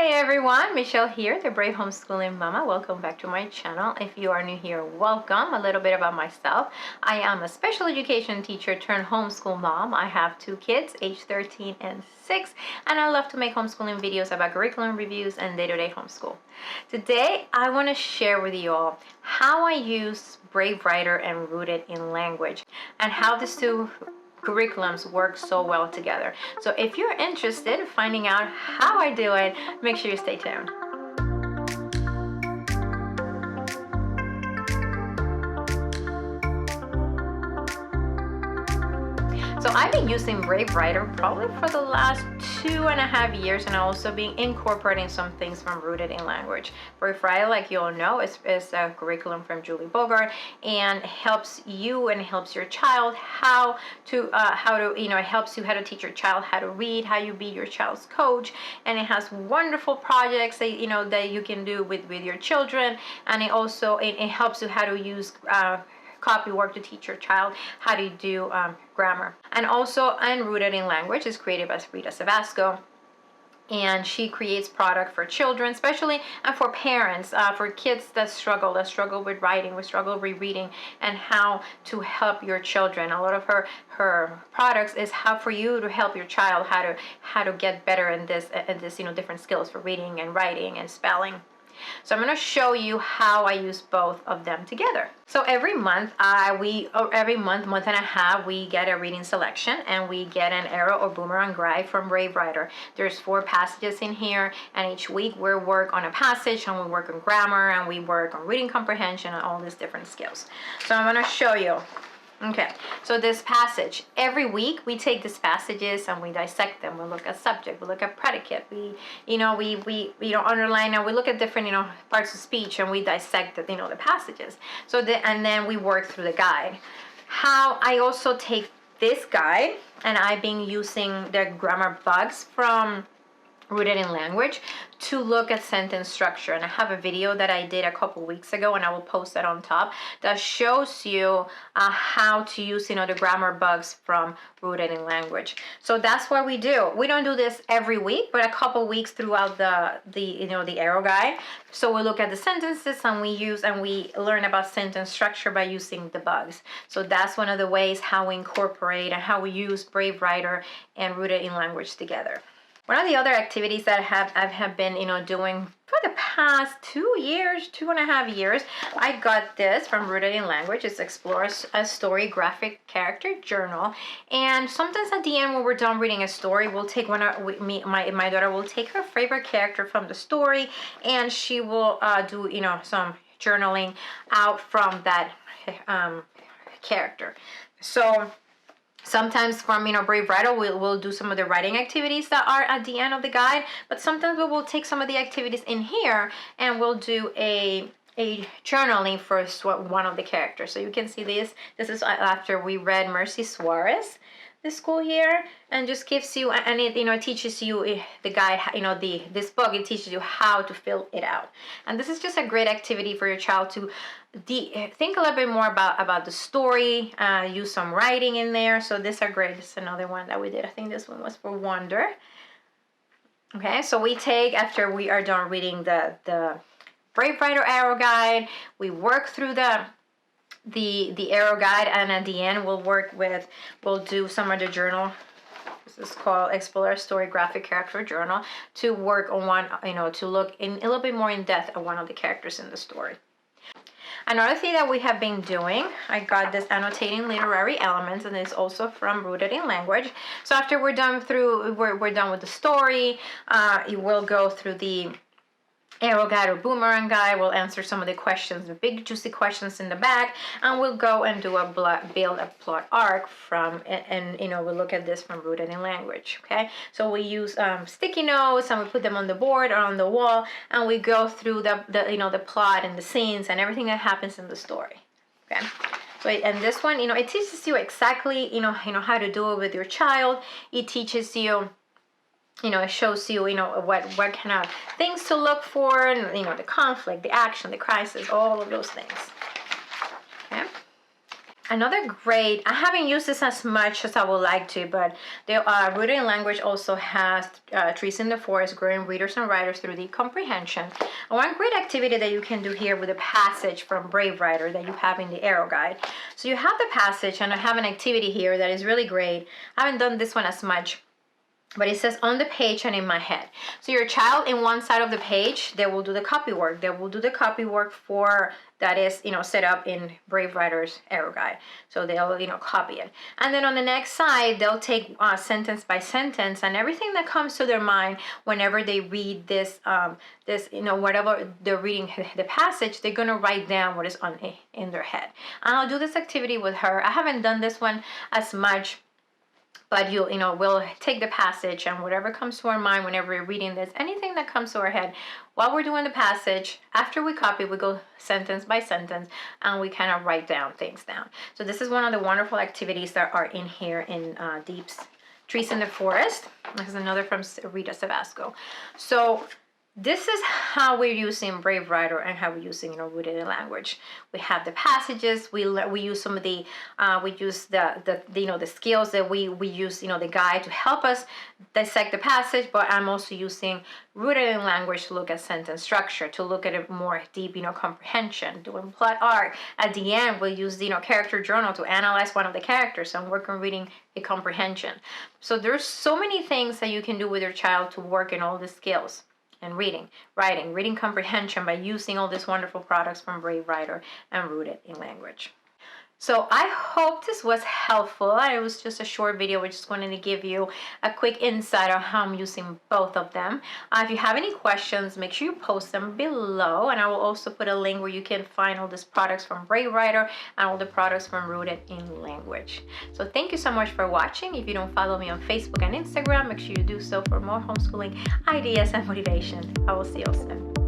Hey everyone, Michelle here, the Brave Homeschooling Mama. Welcome back to my channel. If you are new here, welcome. A little bit about myself. I am a special education teacher turned homeschool mom. I have two kids, age 13 and 6, and I love to make homeschooling videos about curriculum reviews and day-to-day homeschool. Today, I want to share with you all how I use Brave Writer and Rooted in Language and how these two curriculums work so well together. So if you're interested in finding out how I do it, make sure you stay tuned. So I've been using Brave Writer probably for the last 2.5 years, and I've also been incorporating some things from Rooted in Language. Brave Writer, like you all know, is a curriculum from Julie Bogart, and helps you and helps your child how to it helps you how to teach your child how to read, how you be your child's coach, and it has wonderful projects that that you can do with your children, and it also it helps you how to use copy work to teach your child how to do grammar. And also Rooted in Language is created by Rita Savasco, and she creates product for children especially, and for parents, for kids that struggle with writing, we struggle with reading, and how to help your children. A lot of her products is how for you to help your child how to get better in this different skills for reading and writing and spelling. So I'm going to show you how I use both of them together. So every month, month and a half, we get a reading selection, and we get an arrow or boomerang guide from Brave Writer. There's 4 passages in here, and each week we work on a passage, and we work on grammar, and we work on reading comprehension, and all these different skills. So I'm going to show you. Okay, so this passage, every week we take these passages and we dissect them. We look at subject, we look at predicate, we underline, and we look at different parts of speech, and we dissect the passages. And then we work through the guide. How I also take this guide, and I've been using the grammar bugs from Rooted in Language to look at sentence structure, and I have a video that I did a couple weeks ago, and I will post that on top, that shows you how to use the grammar bugs from Rooted in Language. So that's what we do. We don't do this every week, but a couple weeks throughout the arrow guide. So we look at the sentences, and we learn about sentence structure by using the bugs. So that's one of the ways how we incorporate and how we use Brave Writer and Rooted in Language together. One of the other activities that I have been doing for the past 2.5 years, I got this from Rooted in Language. It's Explore a Story Graphic Character Journal. And sometimes at the end, when we're done reading a story, we'll take my daughter will take her favorite character from the story, and she will do some journaling out from that character. So sometimes from Brave Writer, we'll do some of the writing activities that are at the end of the guide, but sometimes we will take some of the activities in here and we'll do a journaling for one of the characters. So you can see this is after we read Mercy Suarez, this school here, and just gives you, and it teaches you the guide, this book, it teaches you how to fill it out. And this is just a great activity for your child to think a little bit more about the story, use some writing in there. So these are great. This is another one that we did. I think this one was for Wonder. Okay, so we take, after we are done reading the Brave Writer arrow guide, we work through the arrow guide, and at the end we'll do some of the journal. This is called Explore Story Graphic Character Journal, to work on one, to look in a little bit more in depth at one of the characters in the story. Another thing that we have been doing, I got this Annotating Literary Elements, and it's also from Rooted in Language. So after we're done with the story, you will go through the arrow guide or boomerang guide. We'll answer some of the questions, the big juicy questions in the back, and we'll go and build a plot arc and we'll look at this from Rooted in Language. Okay, so we use sticky notes, and we put them on the board or on the wall, and we go through the plot and the scenes and everything that happens in the story. Okay, so and this one, it teaches you exactly how to do it with your child. It teaches you, it shows you, what kind of things to look for, and, the conflict, the action, the crisis, all of those things. Okay. Another great, I haven't used this as much as I would like to, but the Rooted in Language also has Trees in the Forest, growing readers and writers through deep comprehension. And one great activity that you can do here with a passage from Brave Writer that you have in the Arrow Guide. So you have the passage, and I have an activity here that is really great. I haven't done this one as much, but it says on the page and in my head. So your child in one side of the page, they will do the copy work. They will do the copy work for that is, set up in Brave Writer's Arrow Guide. So they'll, copy it. And then on the next side, they'll take sentence by sentence and everything that comes to their mind whenever they read this, whatever they're reading the passage, they're gonna write down what is in their head. And I'll do this activity with her. I haven't done this one as much, but we'll take the passage and whatever comes to our mind whenever we're reading this, anything that comes to our head while we're doing the passage, after we copy, we go sentence by sentence and we kind of write things down. So this is one of the wonderful activities that are in here in Deep's Trees in the Forest. This is another from Rita Savasco. So this is how we're using Brave Writer and how we're using Rooted in Language. We have the passages. We use some of the we use the skills that we use the guide to help us dissect the passage. But I'm also using Rooted in Language to look at sentence structure, to look at it more deep comprehension, doing plot arc. At the end, we'll use character journal to analyze one of the characters and work on reading a comprehension. So there's so many things that you can do with your child to work in all the skills. And reading, writing, reading comprehension by using all these wonderful products from Brave Writer and Rooted in Language. So I hope this was helpful. It was just a short video. We just wanted to give you a quick insight on how I'm using both of them. If you have any questions, make sure you post them below. And I will also put a link where you can find all these products from Brave Writer and all the products from Rooted in Language. So thank you so much for watching. If you don't follow me on Facebook and Instagram, make sure you do so for more homeschooling ideas and motivation. I will see you soon.